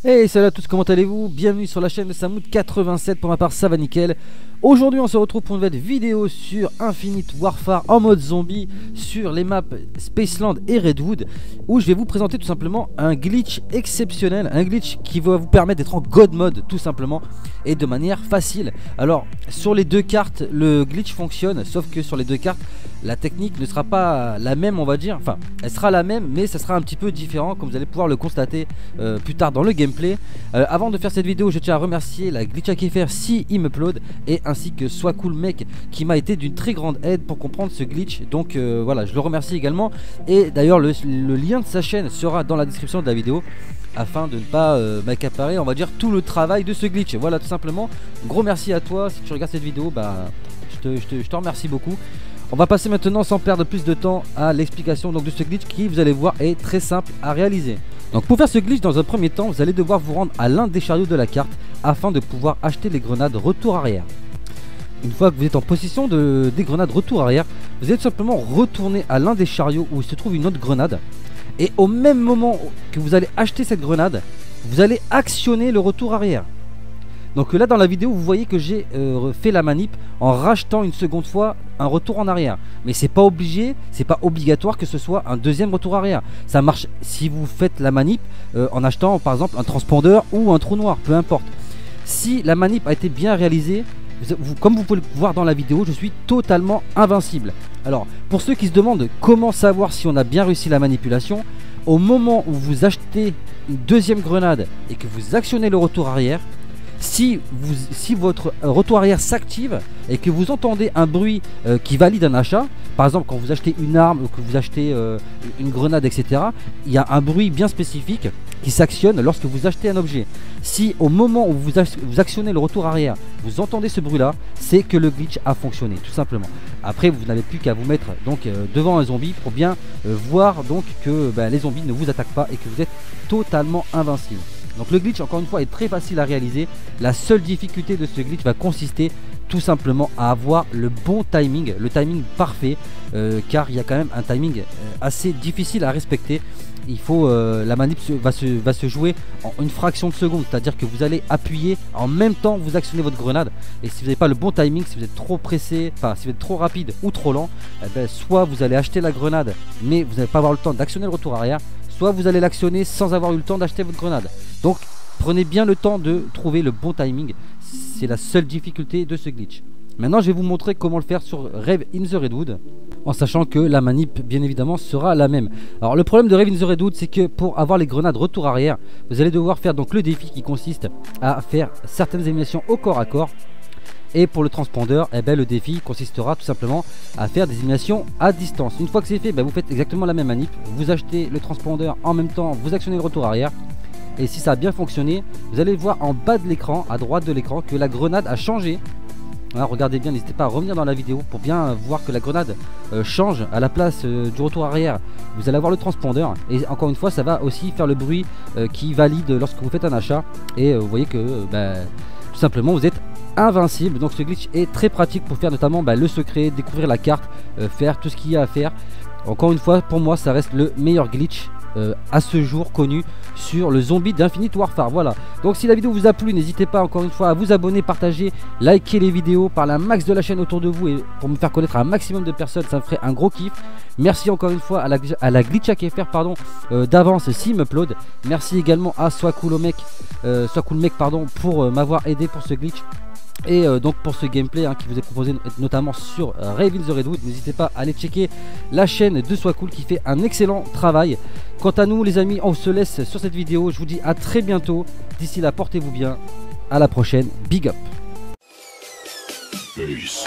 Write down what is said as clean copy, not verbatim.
Hey, salut à tous, comment allez-vous? Bienvenue sur la chaîne de Samoud87, pour ma part ça va nickel. Aujourd'hui on se retrouve pour une nouvelle vidéo sur Infinite Warfare en mode zombie sur les maps Spaceland et Redwood, où je vais vous présenter tout simplement un glitch exceptionnel, un glitch qui va vous permettre d'être en God mode tout simplement et de manière facile. Alors sur les deux cartes le glitch fonctionne, sauf que sur les deux cartes la technique ne sera pas la même, on va dire, enfin elle sera la même mais ça sera un petit peu différent comme vous allez pouvoir le constater plus tard dans le gameplay. Avant de faire cette vidéo je tiens à remercier la Glitchakfr si il m'upload et ainsi que Swacoolmec qui m'a été d'une très grande aide pour comprendre ce glitch, donc voilà, je le remercie également. Et d'ailleurs le lien de sa chaîne sera dans la description de la vidéo afin de ne pas m'accaparer, on va dire, tout le travail de ce glitch. Voilà, tout simplement, gros merci à toi. Si tu regardes cette vidéo, bah je te remercie beaucoup. On va passer maintenant sans perdre plus de temps à l'explication de ce glitch qui, vous allez voir, est très simple à réaliser. Donc pour faire ce glitch, dans un premier temps vous allez devoir vous rendre à l'un des chariots de la carte afin de pouvoir acheter les grenades retour arrière. Une fois que vous êtes en possession des grenades retour arrière, vous allez tout simplement retourner à l'un des chariots où il se trouve une autre grenade. Et au même moment que vous allez acheter cette grenade, vous allez actionner le retour arrière. Donc là dans la vidéo vous voyez que j'ai fait la manip en rachetant une seconde fois un retour en arrière. Mais c'est pas obligé, c'est pas obligatoire que ce soit un deuxième retour arrière. Ça marche si vous faites la manip en achetant par exemple un transpondeur ou un trou noir, peu importe. Si la manip a été bien réalisée, comme vous pouvez le voir dans la vidéo, je suis totalement invincible. Alors pour ceux qui se demandent comment savoir si on a bien réussi la manipulation, au moment où vous achetez une deuxième grenade et que vous actionnez le retour arrière, si votre retour arrière s'active et que vous entendez un bruit qui valide un achat, par exemple quand vous achetez une arme ou que vous achetez une grenade, etc., il y a un bruit bien spécifique qui s'actionne lorsque vous achetez un objet. Si au moment où vous actionnez le retour arrière, vous entendez ce bruit là, c'est que le glitch a fonctionné tout simplement. Après vous n'avez plus qu'à vous mettre donc devant un zombie pour bien voir donc que les zombies ne vous attaquent pas et que vous êtes totalement invincible. Donc le glitch, encore une fois, est très facile à réaliser. La seule difficulté de ce glitch va consister tout simplement à avoir le bon timing, le timing parfait, car il y a quand même un timing assez difficile à respecter. Il faut la manip va se jouer en une fraction de seconde, c'est-à-dire que vous allez appuyer en même temps que vous actionnez votre grenade. Et si vous n'avez pas le bon timing, si vous êtes trop pressé, enfin si vous êtes trop rapide ou trop lent, soit vous allez acheter la grenade mais vous n'allez pas avoir le temps d'actionner le retour arrière, soit vous allez l'actionner sans avoir eu le temps d'acheter votre grenade. Donc prenez bien le temps de trouver le bon timing, c'est la seule difficulté de ce glitch. Maintenant je vais vous montrer comment le faire sur Rave in the Redwood, en sachant que la manip bien évidemment sera la même. Alors le problème de Rave in the Redwood, c'est que pour avoir les grenades retour arrière, vous allez devoir faire donc le défi qui consiste à faire certaines éliminations au corps à corps. Et pour le transpondeur, le défi consistera tout simplement à faire des éliminations à distance. Une fois que c'est fait, vous faites exactement la même manip. Vous achetez le transpondeur en même temps, vous actionnez le retour arrière. Et si ça a bien fonctionné, vous allez voir en bas de l'écran, à droite de l'écran, que la grenade a changé. Alors, regardez bien, n'hésitez pas à revenir dans la vidéo pour bien voir que la grenade change à la place du retour arrière. Vous allez avoir le transpondeur et encore une fois ça va aussi faire le bruit qui valide lorsque vous faites un achat. Et vous voyez que tout simplement vous êtes invincible. Donc ce glitch est très pratique pour faire notamment le secret, découvrir la carte, faire tout ce qu'il y a à faire. Encore une fois, pour moi ça reste le meilleur glitch à ce jour connu sur le zombie d'Infinite Warfare. Voilà, donc si la vidéo vous a plu, n'hésitez pas encore une fois à vous abonner, partager, liker les vidéos, parler un max de la chaîne autour de vous et pour me faire connaître à un maximum de personnes, ça me ferait un gros kiff. Merci encore une fois à la Glitchakfr d'avance s'il m'upload. Merci également à Swacoolmec pour m'avoir aidé pour ce glitch. Et donc pour ce gameplay qui vous est proposé notamment sur Rave in the Redwood, n'hésitez pas à aller checker la chaîne de Swacool qui fait un excellent travail. Quant à nous les amis, on se laisse sur cette vidéo, je vous dis à très bientôt. D'ici là, portez-vous bien, à la prochaine, big up. Peace.